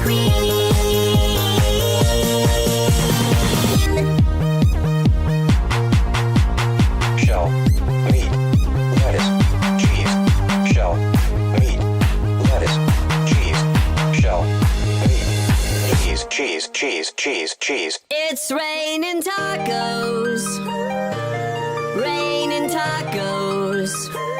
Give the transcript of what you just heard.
Shell, meat, lettuce, cheese. Shell, meat, lettuce, cheese. Shell, meat, cheese. It's raining tacos. Raining tacos.